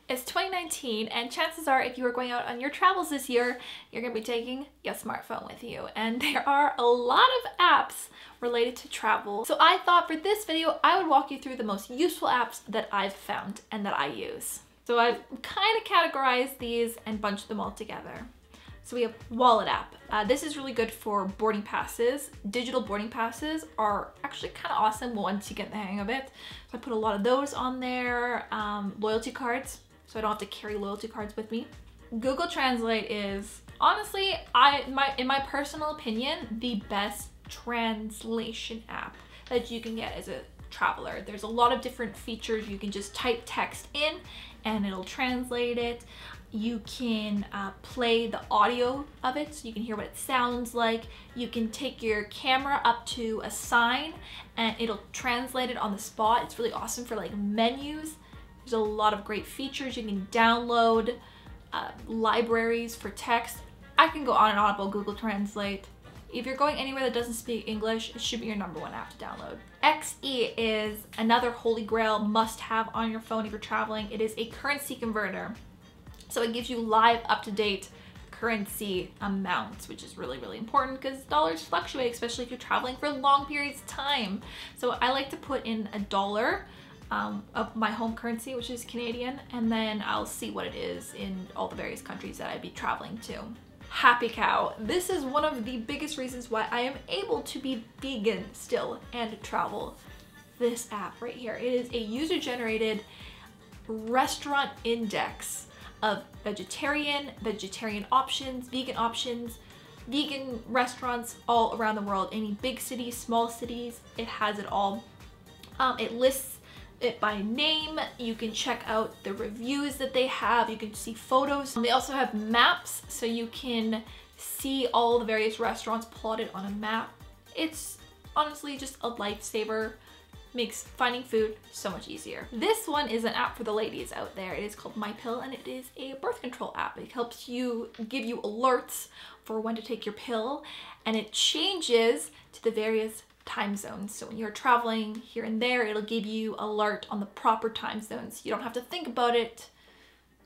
It's 2019, and chances are if you are going out on your travels this year, you're going to be taking your smartphone with you. And there are a lot of apps related to travel. So I thought for this video, I would walk you through the most useful apps that I've found and that I use. So I've kind of categorized these and bunched them all together. So we have Wallet app. This is really good for boarding passes. Digital boarding passes are actually kind of awesome once you get the hang of it. So I put a lot of those on there. Loyalty cards, so I don't have to carry loyalty cards with me. Google Translate is honestly, in my personal opinion, the best translation app that you can get as a traveler. There's a lot of different features. You can just type text in and it'll translate it. You can play the audio of it so you can hear what it sounds like. You can take your camera up to a sign and it'll translate it on the spot. It's really awesome for like menus. There's a lot of great features. You can download libraries for text. I can go on and on about Google Translate. If you're going anywhere that doesn't speak English, it should be your #1 app to download. XE is another holy grail must-have on your phone if you're traveling. It is a currency converter. So it gives you live, up-to-date currency amounts, which is really, really important because dollars fluctuate, especially if you're traveling for long periods of time. So I like to put in $1 of my home currency, which is Canadian, and then I'll see what it is in all the various countries that I'd be traveling to. HappyCow. This is one of the biggest reasons why I am able to be vegan still and travel. This app right here. It is a user-generated restaurant index of vegetarian options, vegan restaurants all around the world. Any big cities, small cities, it has it all. It lists it by name. You can check out the reviews that they have. You can see photos. They also have maps, so you can see all the various restaurants plotted on a map. It's honestly just a lifesaver. Makes finding food so much easier. This one is an app for the ladies out there. It is called My Pill, and it is a birth control app. It helps you, give you alerts for when to take your pill, and it changes to the various time zones. So when you're traveling here and there, it'll give you alert on the proper time zones. You don't have to think about it.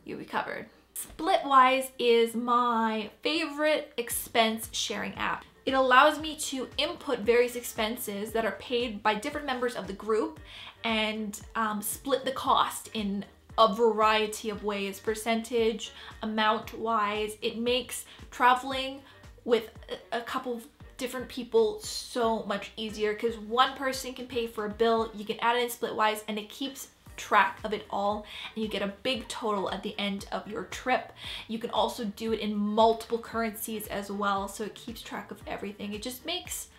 You'll be covered. Splitwise is my favorite expense sharing app. It allows me to input various expenses that are paid by different members of the group and split the cost in a variety of ways, percentage, amount wise. It makes traveling with a couple of different people so much easier because one person can pay for a bill, you can add it in Splitwise, and it keeps track of it all, and you get a big total at the end of your trip. You can also do it in multiple currencies as well, so it keeps track of everything. It just makes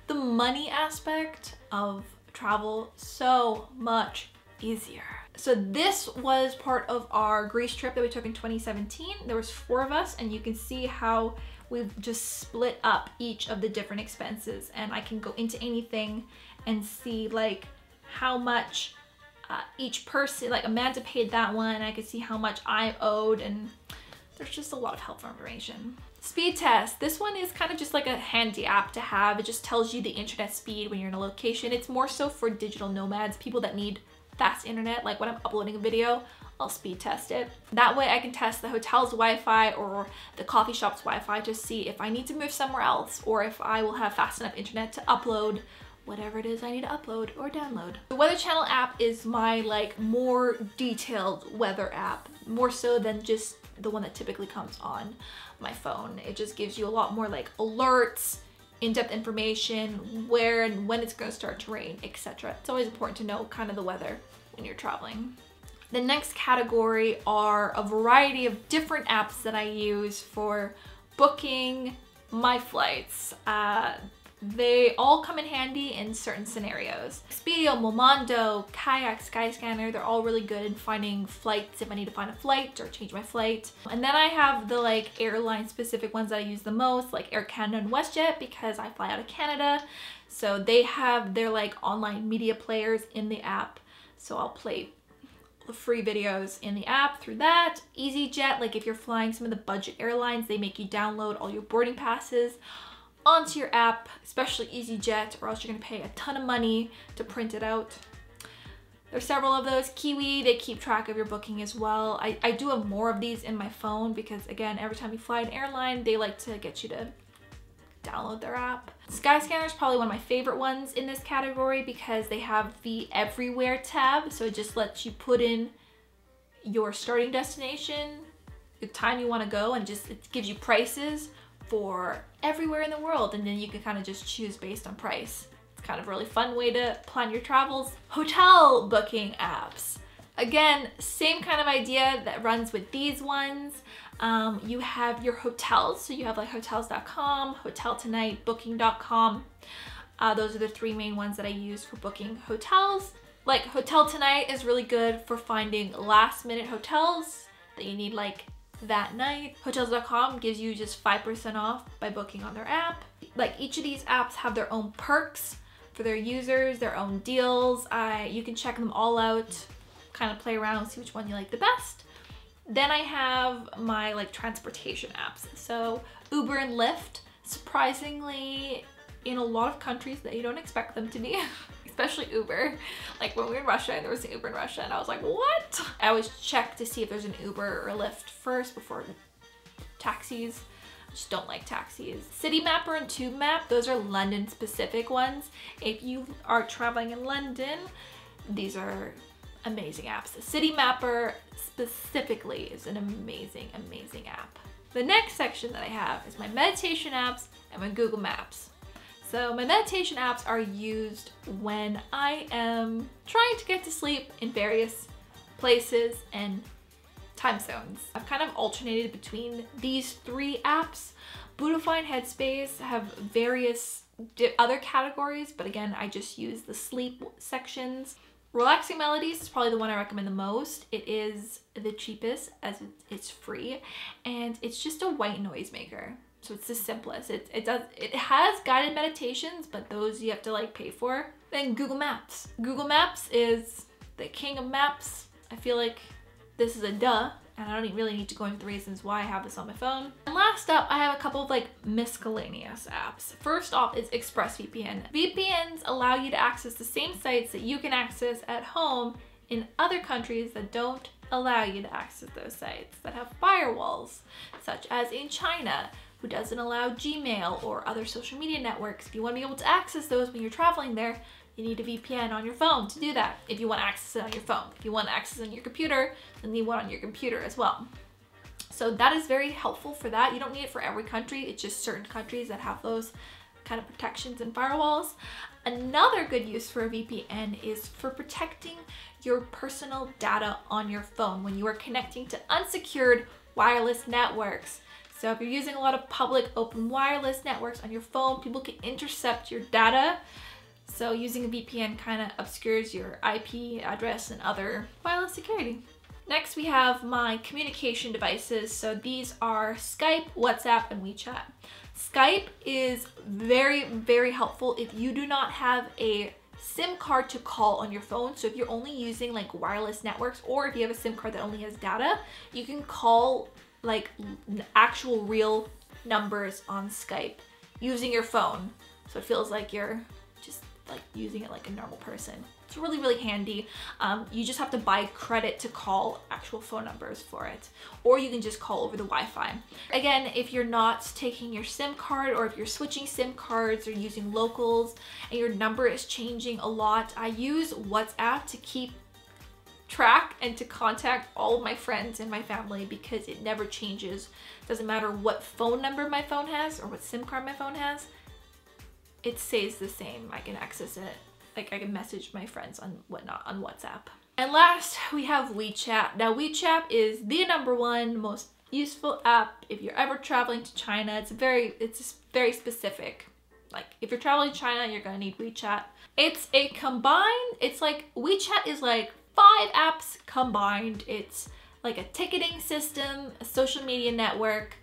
the money aspect of travel so much easier. So this was part of our Greece trip that we took in 2017. There was 4 of us, and you can see how we've just split up each of the different expenses, and I can go into anything and see like how much each person, like Amanda paid that one, I could see how much I owed, and there's just a lot of helpful information. Speedtest. This one is kind of just like a handy app to have. It just tells you the internet speed when you're in a location. It's more so for digital nomads, people that need fast internet. Like when I'm uploading a video, I'll speed test it. That way I can test the hotel's Wi-Fi or the coffee shop's Wi-Fi to see if I need to move somewhere else or if I will have fast enough internet to upload whatever it is I need to upload or download. The Weather Channel app is my like more detailed weather app, more so than just the one that typically comes on my phone. It just gives you a lot more like alerts, in-depth information, where and when it's going to start to rain, etc. It's always important to know kind of the weather when you're traveling. The next category are a variety of different apps that I use for booking my flights. They all come in handy in certain scenarios. Expedia, Momondo, Kayak, SkyScanner, they're all really good in finding flights if I need to find a flight or change my flight. And then I have the like airline specific ones that I use the most, like Air Canada and WestJet, because I fly out of Canada. So they have their like online media players in the app. So I'll play the free videos in the app through that. EasyJet, like if you're flying some of the budget airlines, they make you download all your boarding passes onto your app, especially EasyJet, or else you're gonna pay a ton of money to print it out. There's several of those. Kiwi, they keep track of your booking as well. I do have more of these in my phone because, again, every time you fly an airline, they like to get you to download their app. SkyScanner is probably one of my favorite ones in this category because they have the Everywhere tab. So it just lets you put in your starting destination, the time you want to go, and just it gives you prices for everywhere in the world. And then you can kind of just choose based on price. Kind of really fun way to plan your travels. Hotel booking apps. Again, same kind of idea that runs with these ones. You have your hotels. So you have like hotels.com, Hotel Tonight, booking.com. Those are the three main ones that I use for booking hotels. Like Hotel Tonight is really good for finding last minute hotels that you need like that night. Hotels.com gives you just 5% off by booking on their app. Like each of these apps have their own perks for their users, their own deals. You can check them all out, kind of play around, see which one you like the best. Then I have my like transportation apps. So Uber and Lyft, surprisingly in a lot of countries that you don't expect them to be, especially Uber. Like when we were in Russia and there was an Uber in Russia and I was like, what? I always check to see if there's an Uber or a Lyft first before taxis. Just don't like taxis. City Mapper and Tube Map, those are London specific ones. If you are traveling in London, these are amazing apps. City Mapper specifically is an amazing, amazing app. The next section that I have is my meditation apps and my Google Maps. So my meditation apps are used when I am trying to get to sleep in various places and time zones. I've kind of alternated between these three apps. Budify and Headspace have various other categories, but again, I just use the sleep sections. Relaxing Melodies is probably the one I recommend the most. It is the cheapest as it's free, and it's just a white noise maker. So it's the simplest. It has guided meditations, but those you have to like pay for. Then Google Maps. Google Maps is the king of maps. I feel like this is a duh, and I don't really need to go into the reasons why I have this on my phone. And last up, I have a couple of like miscellaneous apps. First off is ExpressVPN. VPNs allow you to access the same sites that you can access at home in other countries that don't allow you to access those sites, that have firewalls, such as in China, who doesn't allow Gmail or other social media networks. If you want to be able to access those when you're traveling there, you need a VPN on your phone to do that if you want to access it on your phone. If you want to access it on your computer, then you need one on your computer as well. So that is very helpful for that. You don't need it for every country. It's just certain countries that have those kind of protections and firewalls. Another good use for a VPN is for protecting your personal data on your phone when you are connecting to unsecured wireless networks. So if you're using a lot of public open wireless networks on your phone, people can intercept your data. So using a VPN kind of obscures your IP address and other wireless security. Next, we have my communication devices. So these are Skype, WhatsApp, and WeChat. Skype is very, very helpful if you do not have a SIM card to call on your phone. So if you're only using like wireless networks, or if you have a SIM card that only has data, you can call like actual real numbers on Skype using your phone. So it feels like you're just like using it like a normal person. It's really, really handy. You just have to buy credit to call actual phone numbers for it, or you can just call over the Wi-Fi. Again, if you're not taking your SIM card, or if you're switching SIM cards or using locals and your number is changing a lot, I use WhatsApp to keep track and to contact all of my friends and my family because it never changes. Doesn't matter what phone number my phone has or what SIM card my phone has, it stays the same. I can access it. Like I can message my friends on whatnot on WhatsApp. And last, we have WeChat. Now WeChat is the #1 most useful app if you're ever traveling to China. It's very specific. Like if you're traveling to China, you're gonna need WeChat. It's like WeChat is like 5 apps combined. It's like a ticketing system, a social media network,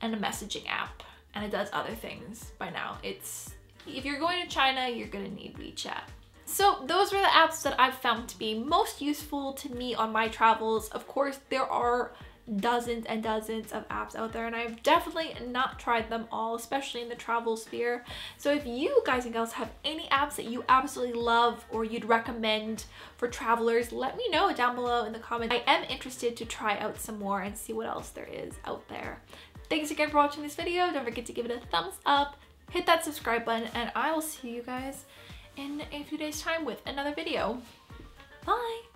and a messaging app. And it does other things by now. If you're going to China, you're gonna need WeChat. So those were the apps that I've found to be most useful to me on my travels. Of course, there are dozens and dozens of apps out there, and I've definitely not tried them all, especially in the travel sphere. So if you guys and gals have any apps that you absolutely love or you'd recommend for travelers, let me know down below in the comments. I am interested to try out some more and see what else there is out there. Thanks again for watching this video. Don't forget to give it a thumbs up, hit that subscribe button, and I will see you guys in a few days time with another video. Bye!